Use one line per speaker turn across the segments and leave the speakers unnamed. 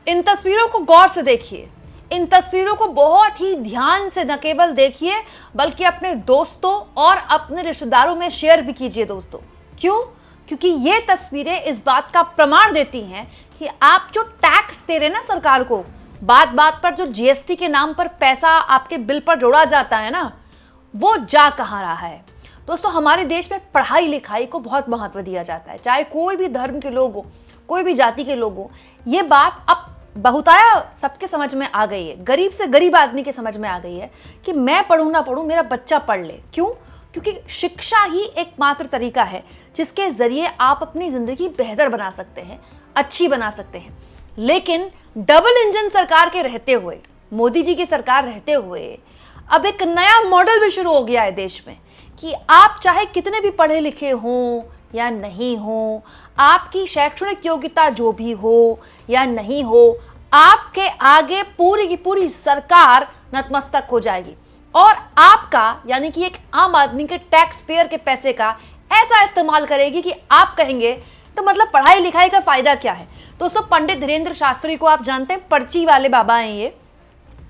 इन तस्वीरों को गौर से देखिए, इन तस्वीरों को बहुत ही ध्यान से न केवल देखिए बल्कि अपने दोस्तों और अपने रिश्तेदारों में शेयर भी कीजिए दोस्तों। क्यों? क्योंकि ये तस्वीरें इस बात का प्रमाण देती हैं कि आप जो टैक्स दे रहे हैं ना सरकार को, बात बात पर जो जीएसटी के नाम पर पैसा आपके बिल पर जोड़ा जाता है ना, वो जा कहाँ रहा है। दोस्तों, हमारे देश में पढ़ाई लिखाई को बहुत महत्व दिया जाता है, चाहे कोई भी धर्म के लोग हो, कोई भी जाति के लोग हो। ये बात अब बहुताया सबके समझ में आ गई है, गरीब से गरीब आदमी के समझ में आ गई है कि मैं पढ़ूं ना पढ़ूं, मेरा बच्चा पढ़ ले। क्यों? क्योंकि शिक्षा ही एकमात्र तरीका है जिसके जरिए आप अपनी जिंदगी बेहतर बना सकते हैं, अच्छी बना सकते हैं। लेकिन डबल इंजन सरकार के रहते हुए, मोदी जी की सरकार रहते हुए, अब एक नया मॉडल भी शुरू हो गया है देश में कि आप चाहे कितने भी पढ़े लिखे हों या नहीं हो, आपकी शैक्षणिक योग्यता जो भी हो या नहीं हो, आपके आगे पूरी की पूरी सरकार नतमस्तक हो जाएगी और आपका यानी कि एक आम आदमी के टैक्स पेयर के पैसे का ऐसा इस्तेमाल करेगी कि आप कहेंगे तो मतलब पढ़ाई लिखाई का फायदा क्या है। दोस्तों, पंडित धीरेन्द्र शास्त्री को आप जानते हैं, पर्ची वाले बाबा हैं ये,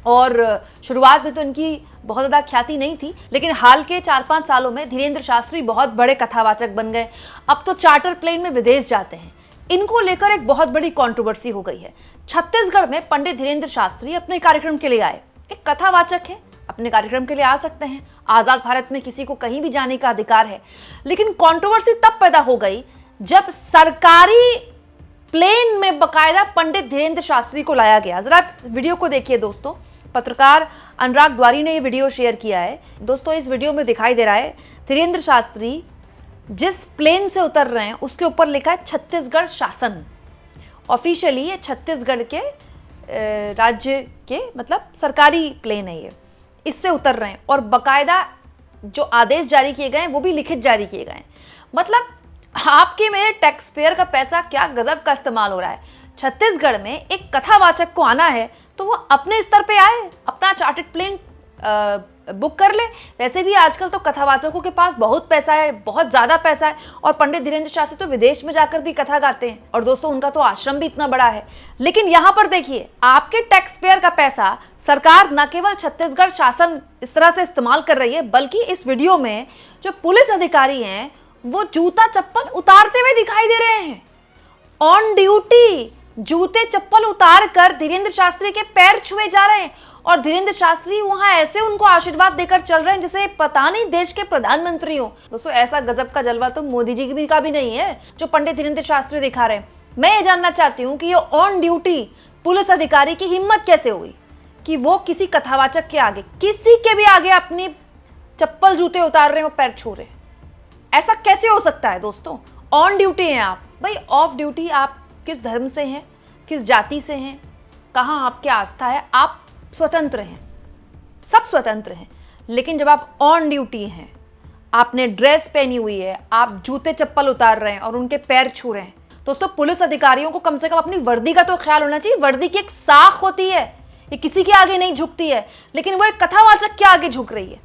और शुरुआत में तो इनकी बहुत ज़्यादा ख्याति नहीं थी, लेकिन हाल के 4-5 सालों में धीरेन्द्र शास्त्री बहुत बड़े कथावाचक बन गए। अब तो चार्टर प्लेन में विदेश जाते हैं। इनको लेकर एक बहुत बड़ी कंट्रोवर्सी हो गई है। छत्तीसगढ़ में पंडित धीरेन्द्र शास्त्री अपने कार्यक्रम के लिए आए। एक कथावाचक है, अपने कार्यक्रम के लिए आ सकते हैं, आज़ाद भारत में किसी को कहीं भी जाने का अधिकार है। लेकिन कंट्रोवर्सी तब पैदा हो गई जब सरकारी प्लेन में बकायदा पंडित धीरेन्द्र शास्त्री को लाया गया। जरा वीडियो को देखिए दोस्तों। पत्रकार अनुराग द्वारी ने ये वीडियो शेयर किया है। दोस्तों, इस वीडियो में दिखाई दे रहा है धीरेन्द्र शास्त्री जिस प्लेन से उतर रहे हैं उसके ऊपर लिखा है छत्तीसगढ़ शासन। ऑफिशियली ये छत्तीसगढ़ के राज्य के मतलब सरकारी प्लेन है, ये इससे उतर रहे हैं और बकायदा जो आदेश जारी किए गए हैं वो भी लिखित जारी किए गए हैं। मतलब आपके मेरे टैक्स पेयर का पैसा क्या गजब का इस्तेमाल हो रहा है। छत्तीसगढ़ में एक कथावाचक को आना है तो वो अपने स्तर पे आए, अपना चार्टर्ड प्लेन बुक कर ले। वैसे भी आजकल तो कथावाचकों के पास बहुत पैसा है, बहुत ज़्यादा पैसा है, और पंडित धीरेन्द्र शास्त्री तो विदेश में जाकर भी कथा गाते हैं। और दोस्तों, उनका तो आश्रम भी इतना बड़ा है। लेकिन यहाँ पर देखिए, आपके टैक्स पेयर का पैसा सरकार न केवल छत्तीसगढ़ शासन इस तरह से इस्तेमाल कर रही है, बल्कि इस वीडियो में जो पुलिस अधिकारी हैं वो जूता चप्पल उतारते हुए दिखाई दे रहे हैं। ऑन ड्यूटी जूते चप्पल उतार कर धीरेन्द्र शास्त्री के पैर छुए जा रहे हैं और धीरेन्द्र शास्त्री वहां ऐसे उनको आशीर्वाद देकर चल रहे हैं जैसे पता नहीं देश के प्रधानमंत्री हो। दोस्तों, ऐसा गजब का जलवा तो मोदी जी का भी नहीं है जो पंडित धीरेन्द्र शास्त्री दिखा रहे हैं। मैं ये जानना चाहती हूँ कि ये ऑन ड्यूटी पुलिस अधिकारी की हिम्मत कैसे हुई कि वो किसी कथावाचक के आगे, किसी के भी आगे अपनी चप्पल जूते उतार रहे हैं और पैर छू रहे हैं। ऐसा कैसे हो सकता है दोस्तों? ऑन ड्यूटी हैं आप भाई, ऑफ ड्यूटी आप किस धर्म से हैं, किस जाति से हैं, कहाँ आपकी आस्था है, आप स्वतंत्र हैं, सब स्वतंत्र हैं। लेकिन जब आप ऑन ड्यूटी हैं, आपने ड्रेस पहनी हुई है, आप जूते चप्पल उतार रहे हैं और उनके पैर छू रहे हैं। दोस्तों, पुलिस अधिकारियों को कम से कम अपनी वर्दी का तो ख्याल होना चाहिए। वर्दी की एक साख होती है, ये किसी के आगे नहीं झुकती है, लेकिन वो एक कथावाचक के आगे झुक रही है।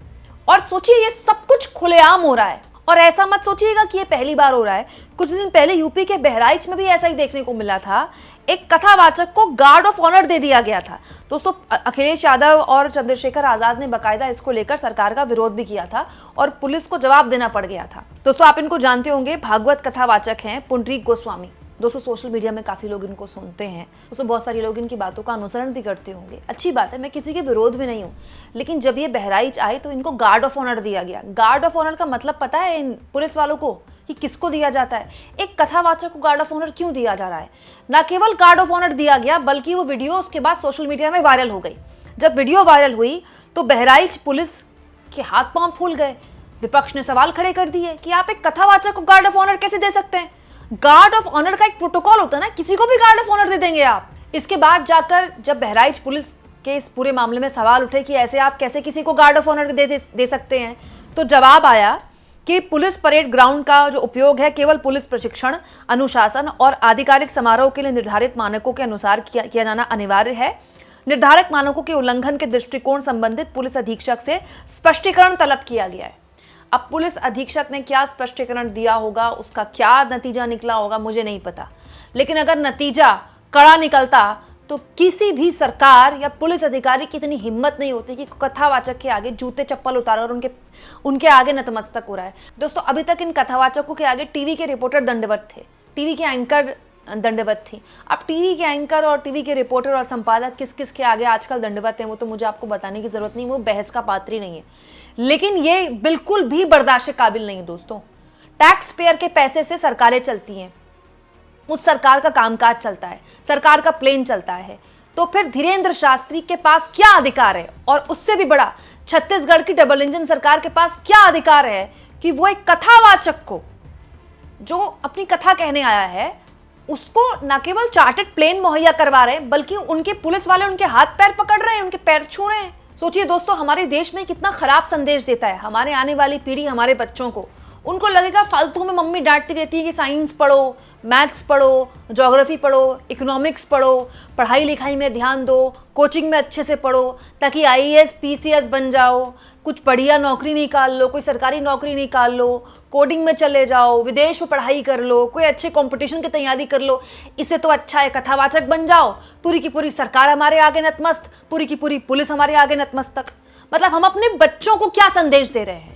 और सोचिए, ये सब कुछ खुलेआम हो रहा है। और ऐसा मत सोचिएगा कि ये पहली बार हो रहा है। कुछ दिन पहले यूपी के बहराइच में भी ऐसा ही देखने को मिला था। एक कथावाचक को गार्ड ऑफ ऑनर दे दिया गया था। दोस्तों, अखिलेश यादव और चंद्रशेखर आजाद ने बकायदा इसको लेकर सरकार का विरोध भी किया था और पुलिस को जवाब देना पड़ गया था। दोस्तों, आप इनको जानते होंगे, भागवत कथावाचक हैं पुंडरीक गोस्वामी। दोस्तों, सोशल मीडिया में काफ़ी लोग इनको सुनते हैं। दोस्तों, बहुत सारे लोग इनकी बातों का अनुसरण भी करते होंगे। अच्छी बात है, मैं किसी के विरोध में नहीं हूँ। लेकिन जब ये बहराइच आए तो इनको गार्ड ऑफ ऑनर दिया गया। गार्ड ऑफ ऑनर का मतलब पता है इन पुलिस वालों को कि किसको दिया जाता है? एक कथावाचक को गार्ड ऑफ ऑनर क्यों दिया जा रहा है? न केवल गार्ड ऑफ ऑनर दिया गया, बल्कि वो वीडियो उसके बाद सोशल मीडिया में वायरल हो गई। जब वीडियो वायरल हुई तो बहराइच पुलिस के हाथ पांव फूल गए। विपक्ष ने सवाल खड़े कर दिए कि आप एक कथावाचक को गार्ड ऑफ ऑनर कैसे दे सकते हैं? गार्ड ऑफ ऑनर का एक प्रोटोकॉल होता है ना, किसी को भी गार्ड ऑफ ऑनर दे देंगे आप। इसके बाद जाकर जब बहराइच पुलिस के इस पूरे मामले में सवाल उठे कि ऐसे आप कैसे किसी को गार्ड ऑफ ऑनर दे सकते हैं, तो जवाब आया कि पुलिस परेड ग्राउंड का जो उपयोग है केवल पुलिस प्रशिक्षण, अनुशासन और आधिकारिक समारोह के लिए निर्धारित मानकों के अनुसार किया जाना अनिवार्य है। निर्धारक मानकों के उल्लंघन के दृष्टिकोण संबंधित पुलिस अधीक्षक से स्पष्टीकरण तलब किया गया है। अब पुलिस अधीक्षक ने क्या स्पष्टीकरण दिया होगा, उसका क्या नतीजा निकला होगा, मुझे नहीं पता। लेकिन अगर नतीजा कड़ा निकलता तो किसी भी सरकार या पुलिस अधिकारी की इतनी हिम्मत नहीं होती कि कथावाचक के आगे जूते चप्पल उतार और उनके आगे नतमस्तक हो रहा है। दोस्तों, अभी तक इन कथावाचकों के आगे टीवी के रिपोर्टर दंडवत थे, टीवी के एंकर दंडवत थी। अब टीवी के एंकर और टीवी के रिपोर्टर और संपादक किस किस के आगे आजकल दंडवत हैं वो तो मुझे आपको बताने की जरूरत नहीं, वो बहस का पात्र ही नहीं है। लेकिन ये बिल्कुल भी बर्दाश्त के काबिल नहीं है दोस्तों। टैक्स पेयर के पैसे से सरकारें चलती हैं, उस सरकार का कामकाज चलता है, सरकार का प्लेन चलता है, तो फिर धीरेन्द्र शास्त्री के पास क्या अधिकार है, और उससे भी बड़ा छत्तीसगढ़ की डबल इंजन सरकार के पास क्या अधिकार है कि वो एक कथावाचक को जो अपनी कथा कहने आया है उसको न केवल चार्टर्ड प्लेन मुहैया करवा रहे हैं बल्कि उनके पुलिस वाले उनके हाथ पैर पकड़ रहे हैं, उनके पैर छू रहे हैं। सोचिए दोस्तों, हमारे देश में कितना खराब संदेश देता है हमारे आने वाली पीढ़ी, हमारे बच्चों को। उनको लगेगा फालतू में मम्मी डांटती रहती है कि साइंस पढ़ो, मैथ्स पढ़ो, ज्योग्राफी पढ़ो, इकोनॉमिक्स पढ़ो, पढ़ाई लिखाई में ध्यान दो, कोचिंग में अच्छे से पढ़ो ताकि आईएएस पीसीएस बन जाओ, कुछ बढ़िया नौकरी निकाल लो, कोई सरकारी नौकरी निकाल लो, कोडिंग में चले जाओ, विदेश में पढ़ाई कर लो, कोई अच्छे कंपटीशन की तैयारी कर लो। इससे तो अच्छा है कथावाचक बन जाओ, पूरी की पूरी सरकार हमारे आगे नतमस्त, पूरी की पूरी पुलिस हमारे आगे नतमस्तक। मतलब हम अपने बच्चों को क्या संदेश दे रहे हैं?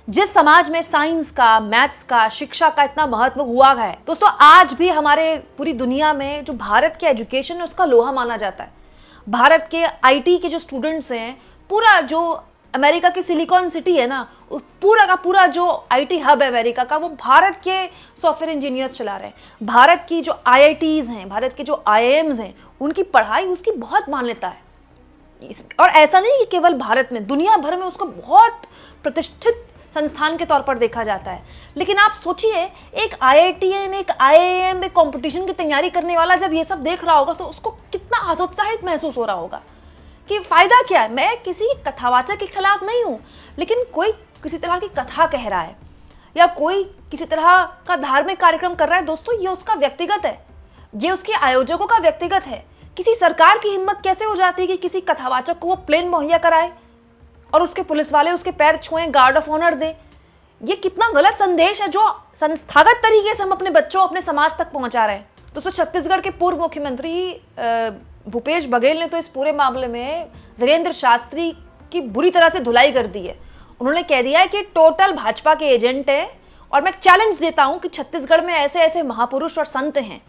जिस समाज में साइंस का, मैथ्स का, शिक्षा का इतना महत्व हुआ है दोस्तों, आज भी हमारे पूरी दुनिया में जो भारत के एजुकेशन है उसका लोहा माना जाता है। भारत के आईटी के जो स्टूडेंट्स हैं, पूरा जो अमेरिका की सिलिकॉन सिटी है ना, पूरा का पूरा जो आईटी हब है अमेरिका का, वो भारत के सॉफ्टवेयर इंजीनियर्स चला रहे हैं। भारत की जो आईआईटीज हैं, भारत के जो आईआईएम्स हैं, उनकी पढ़ाई उसकी बहुत मान्यता है। और ऐसा नहीं कि केवल भारत में, दुनिया भर में उसको बहुत प्रतिष्ठित संस्थान के तौर पर देखा जाता है। लेकिन आप सोचिए, एक आईआईटीएन, एक आईआईएम, एक कंपटीशन की तैयारी करने वाला जब ये सब देख रहा होगा तो उसको कितना हतोत्साहित महसूस हो रहा होगा कि फायदा क्या है। मैं किसी कथावाचक के खिलाफ नहीं हूं, लेकिन कोई किसी तरह की कथा कह रहा है या कोई किसी तरह का धार्मिक कार्यक्रम कर रहा है, दोस्तों ये उसका व्यक्तिगत है, ये उसके आयोजकों का व्यक्तिगत है। किसी सरकार की हिम्मत कैसे हो जाती है कि किसी कथावाचक को वो प्लेन मुहैया कराए और उसके पुलिस वाले उसके पैर छुएं, गार्ड ऑफ ऑनर दें? ये कितना गलत संदेश है जो संस्थागत तरीके से हम अपने बच्चों, अपने समाज तक पहुंचा रहे हैं। दोस्तों, छत्तीसगढ़ के पूर्व मुख्यमंत्री भूपेश बघेल ने तो इस पूरे मामले में धीरेन्द्र शास्त्री की बुरी तरह से धुलाई कर दी है। उन्होंने कह दिया है कि टोटल भाजपा के एजेंट है, और मैं चैलेंज देता हूं कि छत्तीसगढ़ में ऐसे ऐसे महापुरुष और संत हैं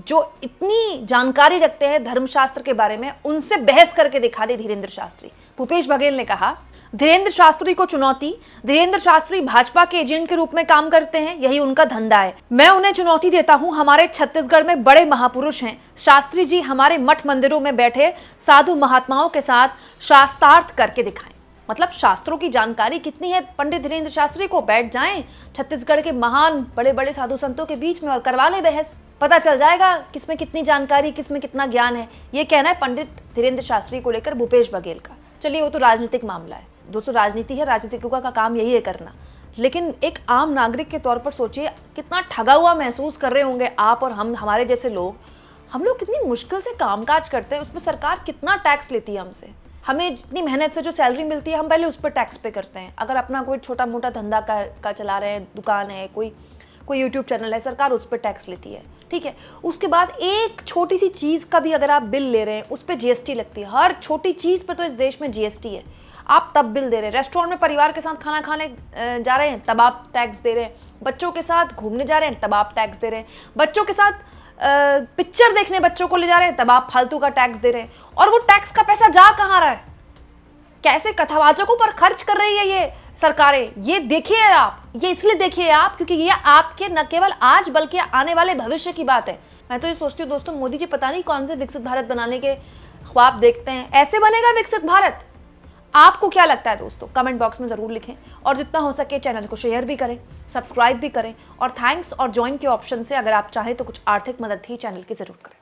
जो इतनी जानकारी रखते हैं धर्मशास्त्र के बारे में, उनसे बहस करके दिखा दे धीरेन्द्र शास्त्री। भूपेश बघेल ने कहा, धीरेन्द्र शास्त्री को चुनौती, धीरेन्द्र शास्त्री भाजपा के एजेंट के रूप में काम करते हैं, यही उनका धंधा है। मैं उन्हें चुनौती देता हूं, हमारे छत्तीसगढ़ में बड़े महापुरुष हैं, शास्त्री जी हमारे मठ मंदिरों में बैठे साधु महात्माओं के साथ शास्त्रार्थ करके दिखाएं। मतलब शास्त्रों की जानकारी कितनी है पंडित धीरेन्द्र शास्त्री को, बैठ जाएं छत्तीसगढ़ के महान बड़े बड़े साधु संतों के बीच में और करवा ले बहस, पता चल जाएगा किसमें कितनी जानकारी, किसमें कितना ज्ञान है। ये कहना है पंडित धीरेन्द्र शास्त्री को लेकर भूपेश बघेल का। चलिए, वो तो राजनीतिक मामला है दोस्तों, राजनीति है, राजनीतिकों का काम यही है करना। लेकिन एक आम नागरिक के तौर पर सोचिए, कितना ठगा हुआ महसूस कर रहे होंगे आप और हम, हमारे जैसे लोग। हम लोग कितनी मुश्किल से कामकाज करते हैं, उस पर सरकार कितना टैक्स लेती है हमसे। हमें जितनी मेहनत से जो सैलरी मिलती है, हम पहले उस पर टैक्स पे करते हैं। अगर अपना कोई छोटा मोटा धंधा का चला रहे हैं, दुकान है, कोई यूट्यूब चैनल है, सरकार उस पर टैक्स लेती है, ठीक है। उसके बाद एक छोटी सी चीज़ का भी अगर आप बिल ले रहे हैं, उस पर जीएसटी लगती है। हर छोटी चीज़ पर तो इस देश में जीएसटी है। आप तब बिल दे रहे हैं, रेस्टोरेंट में परिवार के साथ खाना खाने जा रहे हैं, तब आप टैक्स दे रहे हैं, बच्चों के साथ घूमने जा रहे हैं, तब आप टैक्स दे रहे हैं, बच्चों के साथ पिक्चर देखने बच्चों को ले जा रहे हैं, तब आप फालतू का टैक्स दे रहे हैं। और वो टैक्स का पैसा जा कहाँ रहा है? कैसे कथावाचकों पर खर्च कर रही है ये सरकारें? ये देखिए आप, ये इसलिए देखिए आप क्योंकि ये आपके न केवल आज बल्कि आने वाले भविष्य की बात है। मैं तो ये सोचती हूँ दोस्तों, मोदी जी पता नहीं कौन से विकसित भारत बनाने के ख्वाब देखते हैं। ऐसे बनेगा विकसित भारत? आपको क्या लगता है दोस्तों? कमेंट बॉक्स में ज़रूर लिखें, और जितना हो सके चैनल को शेयर भी करें, सब्सक्राइब भी करें, और थैंक्स और ज्वाइन के ऑप्शन से अगर आप चाहें तो कुछ आर्थिक मदद भी चैनल की ज़रूर करें।